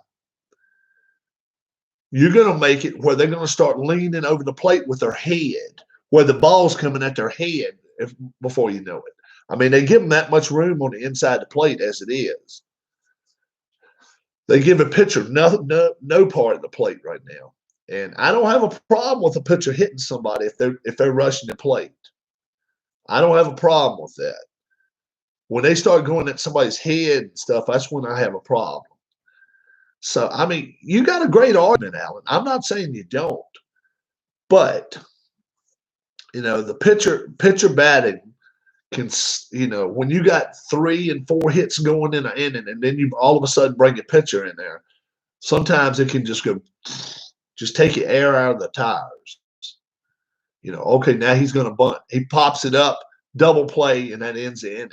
You're going to make it where they're going to start leaning over the plate with their head, where the ball's coming at their head before you know it. I mean, they give them that much room on the inside the plate as it is. They give a pitcher no part of the plate right now. And I don't have a problem with a pitcher hitting somebody if they're rushing the plate. I don't have a problem with that. When they start going at somebody's head and stuff, that's when I have a problem. So, I mean, you got a great argument, Alan. I'm not saying you don't. But, the pitcher batting can, when you got 3 and 4 hits going in an inning and then you all of a sudden bring a pitcher in there, sometimes it can just go, just take your air out of the tires. Okay, now he's going to bunt. He pops it up, double play, and that ends the inning.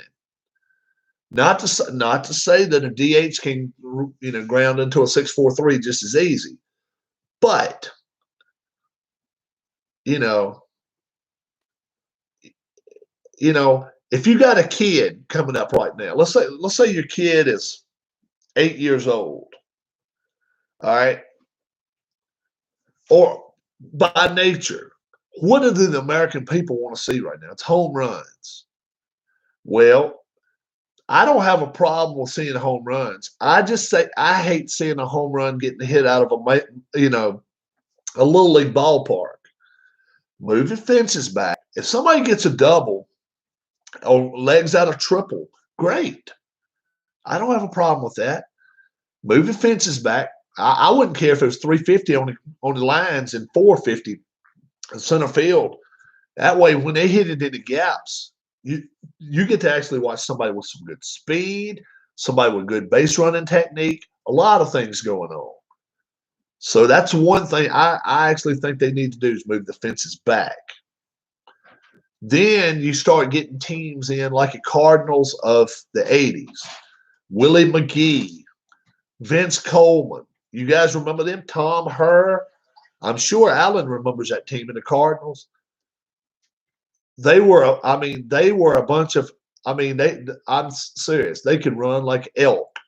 Not to say that a DH can, ground into a 6-4-3 just as easy, but if you got a kid coming up right now, let's say your kid is 8 years old, all right, or by nature, what do the American people want to see right now? It's home runs. Well, I don't have a problem with seeing home runs. I just say I hate seeing a home run getting hit out of a little league ballpark. Move the fences back. If somebody gets a double or legs out a triple, great. I don't have a problem with that. Move the fences back. I wouldn't care if it was 350 on the lines and 450 in center field. That way, when they hit it in the gaps, you get to actually watch somebody with some good speed, somebody with good base running technique, a lot of things going on. So that's one thing I actually think they need to do is move the fences back. Then you start getting teams in like the Cardinals of the 80s, Willie McGee, Vince Coleman. You guys remember them? Tom Herr. I'm sure Allen remembers that team in the Cardinals. They were a bunch of, I'm serious. They could run like elk.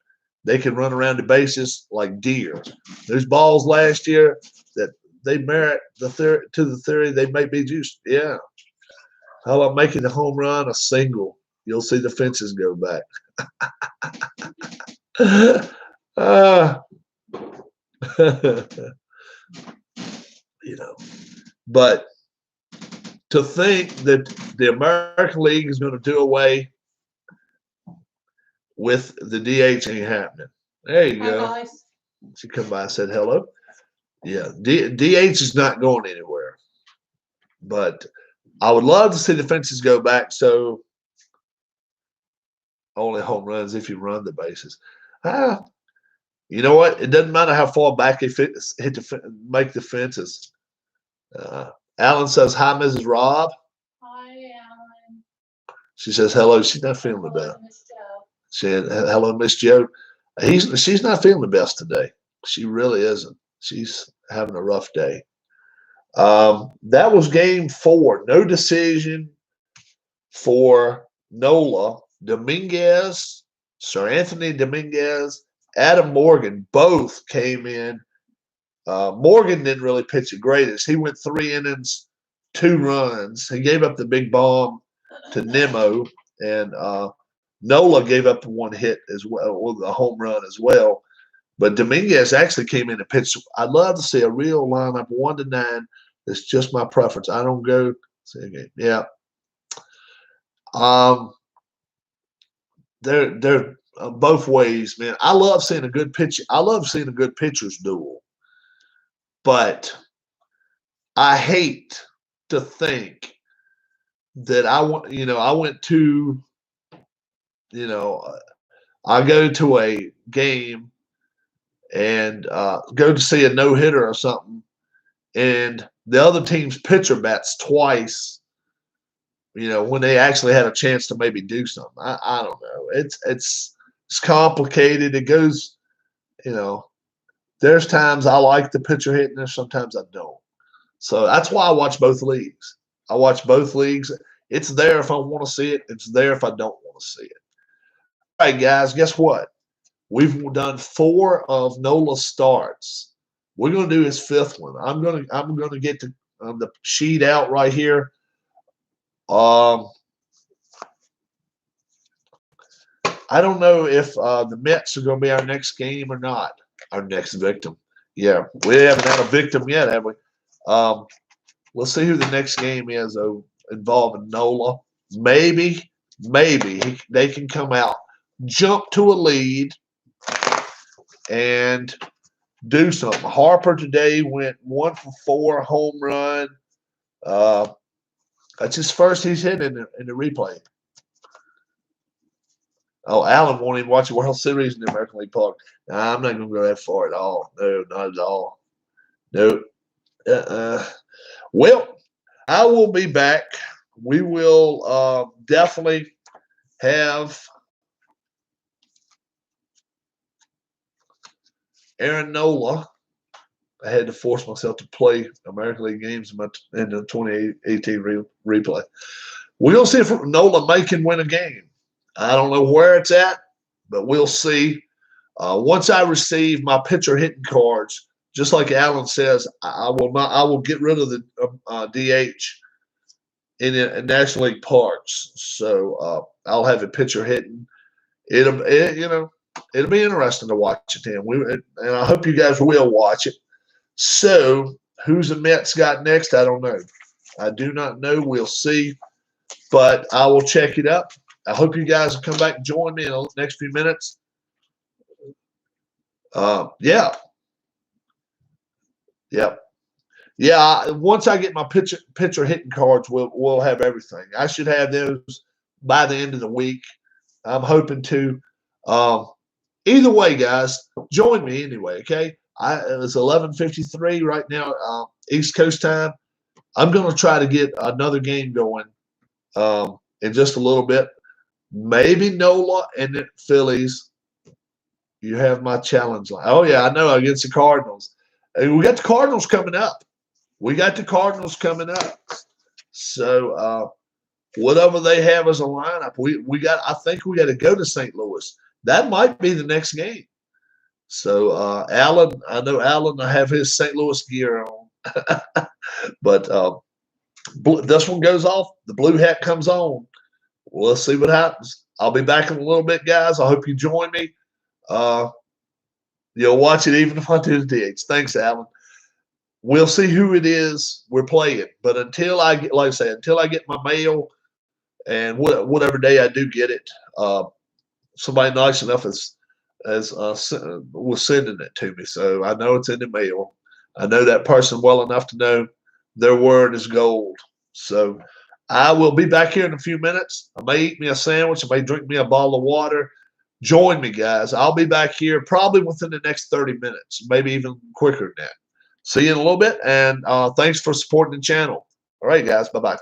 They could run around the bases like deer. There's balls last year that they merit the theory they may be juiced. Yeah. How about making the home run a single? You'll see the fences go back. But to think that the American League is going to do away with the DH ain't happening. There you go. Guys. She come by and said hello. Yeah, DH is not going anywhere. But I would love to see the fences go back so only home runs if you run the bases. You know what? It doesn't matter how far back they make the fences. Alan says, hi, Mrs. Robb. Hi, Alan. She says hello. She's not feeling the best. She said, hello, Miss Joe. She's not feeling the best today. She really isn't. She's having a rough day. That was game 4. No decision for Nola. Dominguez, Sir Anthony Dominguez, Adam Morgan both came in. Morgan didn't really pitch the greatest. He went 3 innings, 2 runs. He gave up the big bomb to Nemo, and Nola gave up 1 hit as well, with a home run as well. But Dominguez actually came in and pitched. I'd love to see a real lineup 1 to 9. It's just my preference. I don't go see a game. Yeah. They're both ways, man. I love seeing a good pitch. I love seeing a good pitcher's duel. But I hate to think that I went to, I go to a game and go to see a no-hitter or something, and the other team's pitcher bats twice, when they actually had a chance to maybe do something. I don't know. It's complicated. It goes, there's times I like the pitcher hitting, and sometimes I don't. So that's why I watch both leagues. I watch both leagues. It's there if I want to see it. It's there if I don't want to see it. All right, guys, guess what? We've done 4 of Nola's starts. We're going to do his 5th one. I'm going to get the sheet out right here. I don't know if the Mets are going to be our next game or not. Our next victim. Yeah, we haven't had a victim yet, have we? Let's see who the next game is involving Nola. Maybe they can come out, jump to a lead, and do something. Harper today went 1 for 4, home run. That's his first he's hit in the replay. Oh, Allen won't even watch the World Series in the American League Park. Nah, I'm not going to go that far at all. No, not at all. No. Well, I will be back. We will definitely have Aaron Nola. I had to force myself to play American League games in the 2018 replay. We're going to see if Nola may can win a game. I don't know where it's at, but we'll see. Once I receive my pitcher hitting cards, just like Alan says, I will not. I will get rid of the DH in National League parks. So I'll have a pitcher hitting. It'll be interesting to watch it. And I hope you guys will watch it. So who's the Mets got next? I don't know. I do not know. We'll see. But I will check it up. I hope you guys will come back and join me in the next few minutes. Yeah. Once I get my pitcher hitting cards, we'll have everything. I should have those by the end of the week. I'm hoping to. Either way, guys, join me anyway. Okay, it's 11:53 right now, East Coast time. I'm going to try to get another game going in just a little bit. Maybe Nola and the Phillies. You have my challenge line. Oh yeah, I know, against the Cardinals. And we got the Cardinals coming up. So whatever they have as a lineup, I think we got to go to St. Louis. That might be the next game. So Alan, I know Alan will have his St. Louis gear on. But this one goes off, the blue hat comes on. We'll see what happens. I'll be back in a little bit, guys. I hope you join me. You'll watch it even if I do the DH. Thanks, Alan. We'll see who it is we're playing. But until I get, like I say, until I get my mail and whatever day I do get it, somebody nice enough was sending it to me. So I know it's in the mail. I know that person well enough to know their word is gold. So I will be back here in a few minutes. I may eat me a sandwich. I may drink me a bottle of water. Join me, guys. I'll be back here probably within the next 30 minutes, maybe even quicker than that. See you in a little bit, and thanks for supporting the channel. All right, guys. Bye-bye.